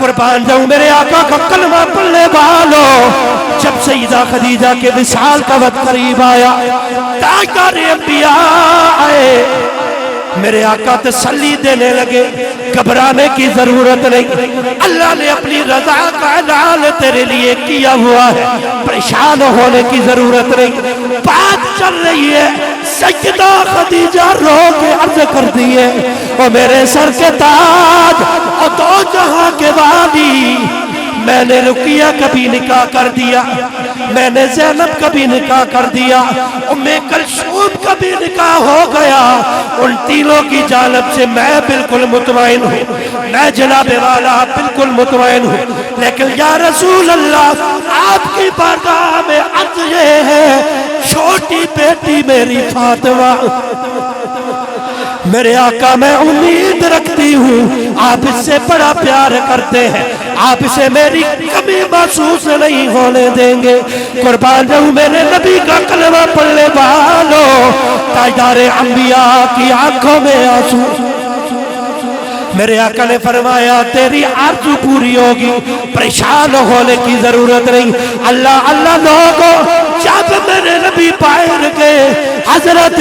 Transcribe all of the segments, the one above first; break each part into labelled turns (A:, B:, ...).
A: قربان جاؤں میرے آقا کا کلمہ پڑھنے والوں، جب سیدہ خدیجہ کے وصال کا وقت قریب آیا، تاجدار انبیاء آئے، میرے آقا تسلی دینے لگے، گھبرانے کی ضرورت نہیں، اللہ نے اپنی رضا کا اعلان تیرے لیے کیا ہوا ہے، پریشان ہونے کی ضرورت نہیں۔ بات چل رہی ہے، سیدہ خدیجہ رو کے عرض کر دیے، او میرے سر کے تاج، او دو جہاں کے والی، میں نے رقیہ کبھی نکاح کر دیا، میں نے زینب کبھی نکاح کر دیا، ام کلثوم کبھی نکاح ہو گیا، ان تینوں کی جانب سے میں بالکل مطمئن ہوں، میں جناب والا بالکل مطمئن ہوں، لیکن یا رسول اللہ آپ کی بارگاہ میں عرض یہ ہے، چھوٹی بیٹی میری فاطمہ، میرے آقا میں امید رکھتی ہوں آپ اس سے بڑا پیار کرتے ہیں، آپ اسے میری کمی محسوس نہیں ہونے دیں گے۔ قربان جاؤں میرے نبی کا کلمہ پڑھنے والوں، تاجدار انبیاء کی آنکھوں میں آنسو، میرے آقا نے فرمایا تیری آرزو پوری ہوگی، پریشان ہونے کی ضرورت نہیں۔ اللہ اللہ لوگوں، جب میرے نبی باہر گئے، حضرت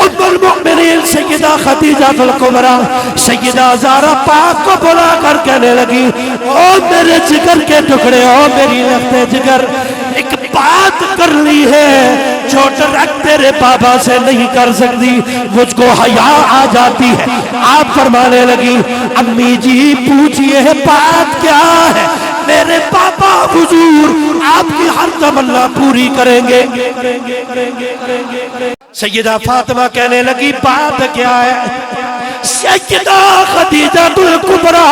A: ام المؤمنین سیدہ خدیجہ الکبریٰ سیدہ زہرا پاک کو بلا کر کہنے لگی، او میرے جگر کے ٹکڑے، او میری لخت جگر، ایک بات کرنی ہے جو ڈائریکٹ تیرے بابا سے نہیں کر سکتی، مجھ کو حیا آ جاتی ہے۔ آپ فرمانے لگی، امی جی پوچھئے بات کیا ہے؟ میرے پاپا حضور آپ کی ہر تمنا پوری کریں گے۔ سیدہ فاطمہ کہنے لگی بات کیا ہے؟ سیدہ خدیجہ الکبریٰ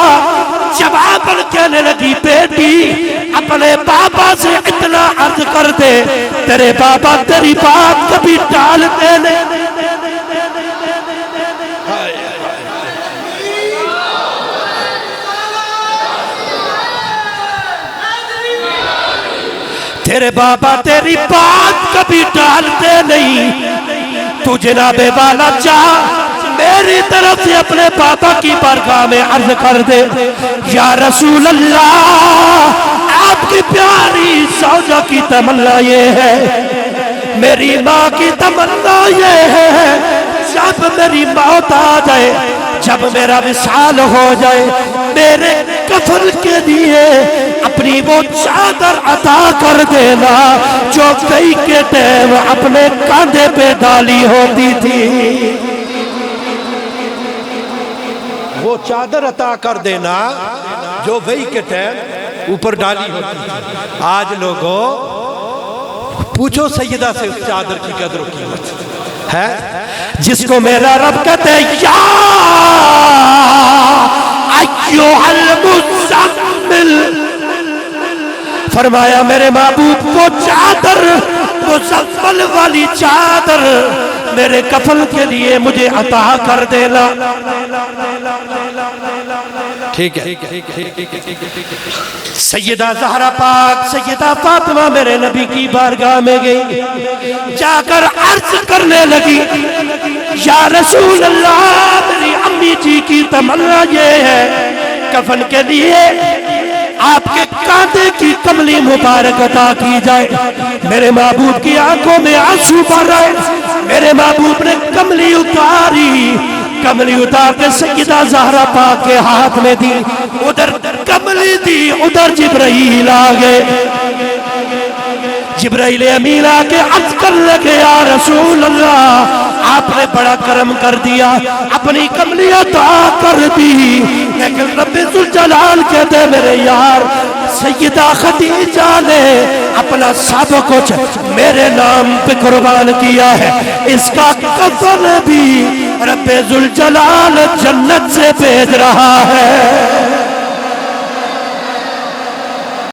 A: جواب کہنے لگی، بیٹی اپنے بابا سے اتنا عرض کر دے، تیرے بابا تیری بات کبھی ٹالتے نہیں۔ تیرے بابا تیری بات کبھی ٹالتے نہیں، تو جناب والا چاہ میری طرف سے اپنے بابا کی بارگاہ میں عرض کر دے، یا رسول اللہ آپ کی پیاری زوجہ کی تمنا یہ ہے، میری ماں کی تمنا یہ ہے، جب میری موت آ جائے، جب میرا وصال ہو جائے، میرے کفن کے لیے اپنی وہ چادر عطا کر دینا جو کئی کے ٹائم اپنے کاندھے پہ ڈالی ہوتی تھی، وہ چادر عطا کر دینا جو وہی کے ٹائم اوپر ڈالی ہوتی تھی۔ آج لوگوں پوچھو سیدہ سے اس چادر کی قدر و قیمت ہے، جس کو میرا رب کہتے ہیں یا ایھا المزمل، فرمایا میرے محبوب وہ چادر، وہ مزمل والی چادر میرے کفن کے لیے مجھے عطا کر دینا۔ ٹھیک ہے، سیدہ زہرا پاک سیدہ فاطمہ میرے نبی کی بارگاہ میں گئی، جا کر عرض کرنے لگی، یا رسول اللہ میری امی جی کی تمنا یہ ہے، کفن کے لیے آپ کے کاندھے کی کملی مبارک عطا کی جائے۔ میرے محبوب کی آنکھوں میں آنسو بہہ رہے، میرے محبوب نے کملی اتاری، کملی اتار کے سیدہ زہرا پاک کے ہاتھ میں دی، ادھر کملی دی، ادھر جبرائیل آگئے، جبرائیل امین آکے عرض کر لگے، یا رسول اللہ آپ نے بڑا کرم کر دیا، اپنی کملی عطا کر دی، لیکن رب ذوالجلال کہتے میرے یار سیدہ خدیجہ نے اپنا سب کچھ میرے نام پہ قربان کیا ہے، اس کا کفن بھی رب ذوالجلال جنت سے بھیج رہا ہے۔